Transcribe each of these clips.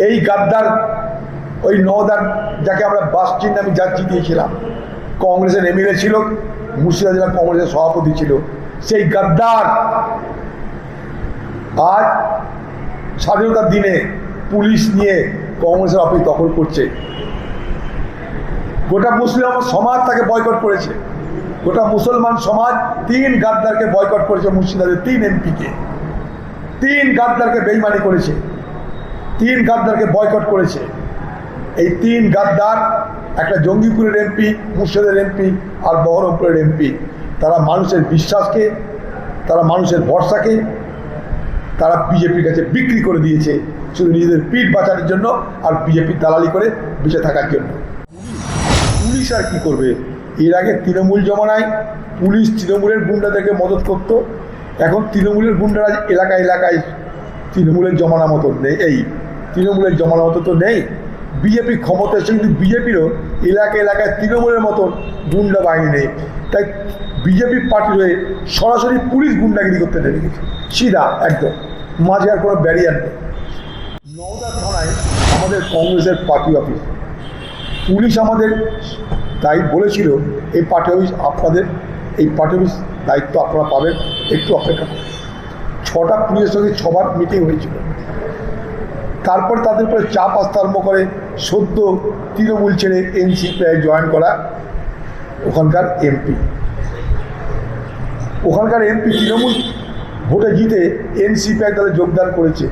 এই গাদ্দার ওই নওদার যাকে আমরা বাসচিন নামে যাচ্ছি দিয়েছিলাম, কংগ্রেসের এমএলএ ছিল, মুর্শিদাবাদ জেলা কংগ্রেসের সভাপতি ছিল, সেই গাদ্দার আজ স্বাধীনতার দিনে পুলিশ নিয়ে কংগ্রেসের অফিস দখল করছে। গোটা মুসলিম সমাজ তাকে বয়কট করেছে, গোটা মুসলমান সমাজ 3 গাদ্দারকে বয়কট করেছে। মুর্শিদাবাদের 3 এমপিকে 3 গাদ্দারকে বেইমানি করেছে, 3 গাদ্দারকে বয়কট করেছে। এই 3 গাদ্দার, একটা জঙ্গিপুরের এমপি, মুর্শিদাবাদের এমপি আর বহরমপুরের এমপি, তারা মানুষের বিশ্বাসকে, তারা মানুষের ভরসাকে তারা বিজেপির কাছে বিক্রি করে দিয়েছে, শুধু নিজেদের পিঠ বাঁচানোর জন্য আর বিজেপির দালালি করে বেঁচে থাকার জন্য। পুলিশ আর কি করবে? এর আগে তৃণমূল জমানায় পুলিশ তৃণমূলের গুন্ডাদেরকে মদত করতো, এখন তৃণমূলের গুন্ডারা এলাকায় এলাকায় তৃণমূলের জমানা মতো নেই, এই তৃণমূলের জমানা মতো তো নেই। বিজেপি ক্ষমতা এসে কিন্তু বিজেপিরও এলাকায় এলাকায় তৃণমূলের মতন গুন্ডা বাহিনী নেই, তাই বিজেপি পার্টির হয়ে সরাসরি পুলিশ গুন্ডাগিরি করতে নেমে গেছে, সিধা একদম, মাঝে আর কোনো ব্যারিয়ার নেই। নওদা থানায় আমাদের কংগ্রেসের পার্টি অফিস, পুলিশ আমাদের তাই বলেছিল এই পার্টি অফিস আপনাদের, এই পার্টি অফিস দায়িত্ব আপনারা পাবেন, একটু অপেক্ষা করুন। 6টা পুলিশের সঙ্গে 6বার মিটিং হয়েছিল, তারপর তাদের উপরে চাপ আসতে আরম্ভ করে সদ্য তৃণমূল ছেড়ে এনসিপিআই জয়েন করা ওখানকার এমপি তৃণমূল ভোটে জিতে এনসিপিআই দলে যোগদান করেছে,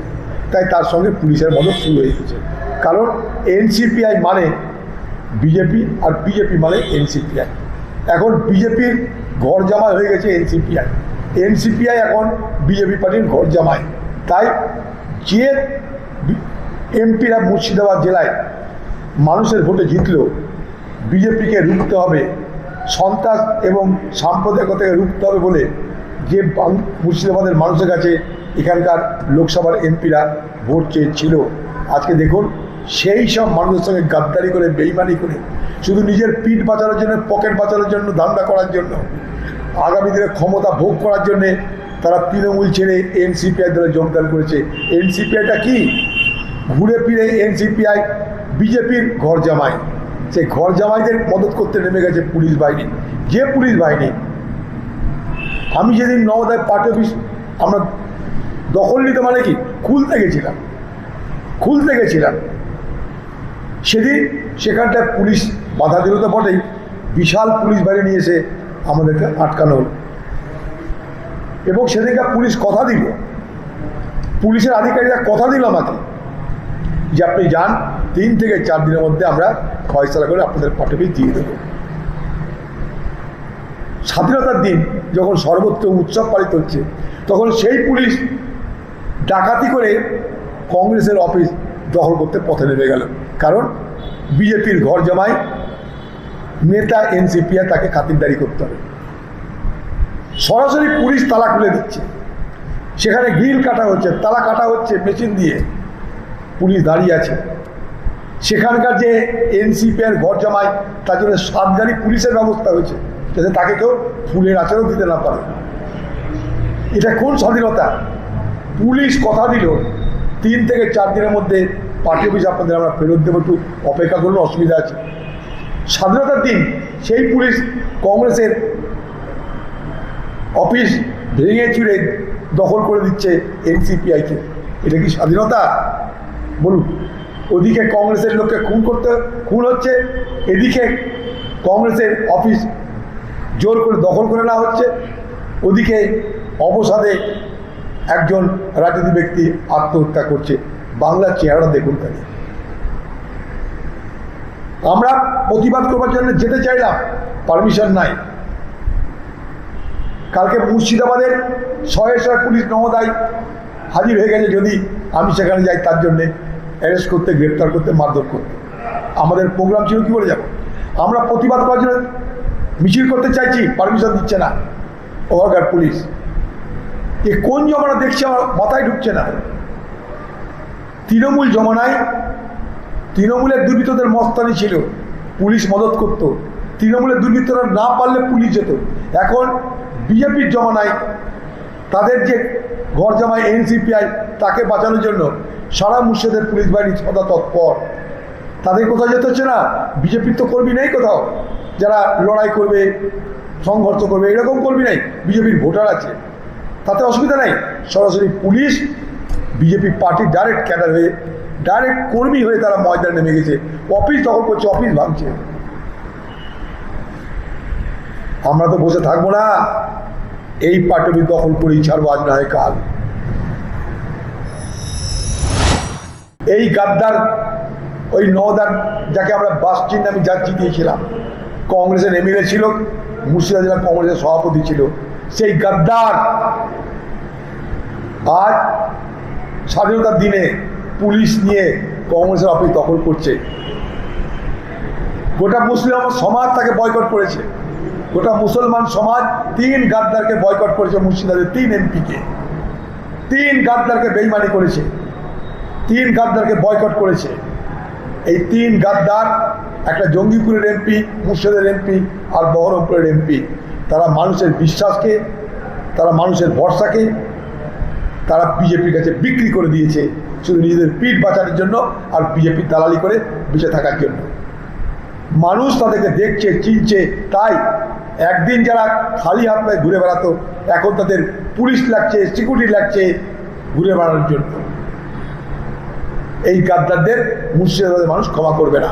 তাই তার সঙ্গে পুলিশের মদত শুরু হয়ে গেছে। কারণ এনসিপিআই মানে বিজেপি আর বিজেপি মানে এনসিপিআই। এখন বিজেপির ঘর জামাই হয়ে গেছে এনসিপিআই এখন বিজেপি পার্টির ঘর জামাই। তাই যে এমপিরা মুর্শিদাবাদ জেলায় মানুষের ভোটে জিতলেও বিজেপিকে রুখতে হবে, সন্ত্রাস এবং সাম্প্রদায়িকতাকে রুখতে হবে বলে যে মুর্শিদাবাদের মানুষের কাছে এখানকার লোকসভার এমপিরা ভোট চেয়েছিল, আজকে দেখুন সেই সব মানুষের সঙ্গে গাদ্দারি করে, বেইমানি করে, শুধু নিজের পিঠ বাঁচানোর জন্য, পকেট বাঁচানোর জন্য, ধান্দা করার জন্য, আগামী দিনে ক্ষমতা ভোগ করার জন্যে তারা তৃণমূল ছেড়ে এনসিপিআই দলে যোগদান করেছে। এনসিপিআইটা কি? ঘুরে ফিরে এনসিপিআই বিজেপির ঘর জামাই, সেই ঘর জামাইদের মদত করতে নেমে গেছে পুলিশ বাহিনী। যে পুলিশ বাহিনী, আমি যেদিন নওদায় পার্টি অফিস আমরা দখল নিতে মানে কি খুলতে গেছিলাম, সেদিন সেখানটায় পুলিশ বাধা দিল তো বটেই, বিশাল পুলিশ বাহিনী নিয়ে এসে আমাদেরকে আটকানো হলো। এবং সেদিনকার পুলিশ কথা দিল, পুলিশের আধিকারিকরা কথা দিল আমাকে যে আপনি যান, 3 থেকে 4 দিনের মধ্যে আমরা ফয়সালা করে আপনাদের পার্টি অফিস দিয়ে দেবো। স্বাধীনতার দিন যখন সর্বত্র উৎসব পালিত হচ্ছে, তখন সেই পুলিশ ডাকাতি করে কংগ্রেসের অফিস দখল করতে পথে নেমে গেল। কারণ বিজেপির ঘর জামাই নেতা এনসিপিআই, তাকে খাতিরদারি করতে হবে। সরাসরি পুলিশ তালা খুলে দিচ্ছে, সেখানে গ্রিল কাটা হচ্ছে, তালা কাটা হচ্ছে মেশিন দিয়ে, পুলিশ দাঁড়িয়ে আছে। সেখানকার যে এনসিপিআইয়ের ঘর জামাই, তার জন্য 7 গাড়ি পুলিশের ব্যবস্থা হয়েছে, যাতে তাকে কেউ ফুলের আচরণ দিতে না পারে। এটা কোন স্বাধীনতা? পুলিশ কথা দিল 3 থেকে 4 দিনের মধ্যে পার্টি অফিস আপনাদের আমরা ফেরত দেবো, একটু অপেক্ষা করুন, অসুবিধা আছে। স্বাধীনতার দিন সেই পুলিশ কংগ্রেসের অফিস ভেঙে চুরে দখল করে দিচ্ছে এনসিপিআইকে। এটা কি স্বাধীনতা বলুন? ওদিকে কংগ্রেসের লোককে খুন হচ্ছে, এদিকে কংগ্রেসের অফিস জোর করে দখল করে নেওয়া হচ্ছে, ওদিকে অবসাদে একজন রাজনীতি ব্যক্তি আত্মহত্যা করছে। বাংলার চেহারা দেখুন। তাই আমরা প্রতিবাদ করবার জন্য যেতে চাইলাম, পারমিশন নাই। কালকে মুর্শিদাবাদের 100 পুলিশ নওদায় হাজির হয়ে গেছে, যদি আমি সেখানে যাই তার জন্যে অ্যারেস্ট করতে, গ্রেপ্তার করতে, মারধর করতে। আমাদের প্রোগ্রাম ছিল, কী করে যাব? আমরা প্রতিবাদ করার জন্য মিছিল করতে চাইছি, পারমিশন দিচ্ছে না ওখানকার পুলিশ। এ কোন জমানা দেখছি আমার মাথায় ঢুকছে না। তৃণমূল জমানায় তৃণমূলের দুর্বৃত্তদের মস্তানি ছিল, পুলিশ মদত করত, তৃণমূলের দুর্বৃত্তরা না পারলে পুলিশ যেত। এখন বিজেপির জমানায় তাদের যে ঘর জামাই এনসিপিআই, তাকে বাঁচানোর জন্য সারা মুর্শিদের পুলিশ বাহিনী সদা তৎপর। তাদের কোথাও যেতে হচ্ছে না। বিজেপির তো কর্মী নেই কোথাও যারা লড়াই করবে, সংঘর্ষ করবে, এরকম কর্মী নেই। বিজেপির ভোটার আছে, তাতে অসুবিধা নেই। সরাসরি পুলিশ বিজেপি পার্টির ডাইরেক্ট ক্যাডার হয়ে, ডাইরেক্ট কর্মী হয়ে তারা ময়দানে নেমে গেছে। অফিস দখল করছে, অফিস ভাঙছে। আমরা তো বসে থাকবো না, এই পাটবি দখল করেই ছাড়বো, আজ না হয় কাল। এই গাদ্দার, ওই নওদার যাকে আমরা বাস চিহ্ন আমি যাচ্ছি দিয়েছিলাম, কংগ্রেসের এমএলএ ছিল, মুর্শিদাবাদ জেলা কংগ্রেসের সভাপতি ছিল, সেই গাদ্দার আজ স্বাধীনতার দিনে পুলিশ নিয়ে কংগ্রেসের অফিস দখল করছে। গোটা মুসলিম সমাজ তাকে বয়কট করেছে। গোটা মুসলমান সমাজ 3 গাদ্দারকে বয়কট করেছে। মুর্শিদাবাদের 3 এমপিকে, 3 গাদ্দারকে বেইমানি করেছে, 3 গাদ্দারকে বয়কট করেছে। এই 3 গাদ্দার, একটা জঙ্গিপুরের এমপি, মুর্শিদাবাদের এমপি আর বহরমপুরের এমপি, তারা মানুষের বিশ্বাসকে, তারা মানুষের ভরসাকে তারা বিজেপির কাছে বিক্রি করে দিয়েছে, শুধু নিজেদের পিঠ বাঁচানোর জন্য আর বিজেপির দালালি করে বেঁচে থাকার জন্য। মানুষ তাদেরকে দেখছে, চিনছে। তাই একদিন যারা খালি হাত পায়ে ঘুরে বেড়াতো, এখন তাদের পুলিশ লাগছে, সিকিউরিটি লাগছে ঘুরে বেড়ানোর জন্য। এই গাদ্দারদের মুর্শিদাবাদের মানুষ ক্ষমা করবে না।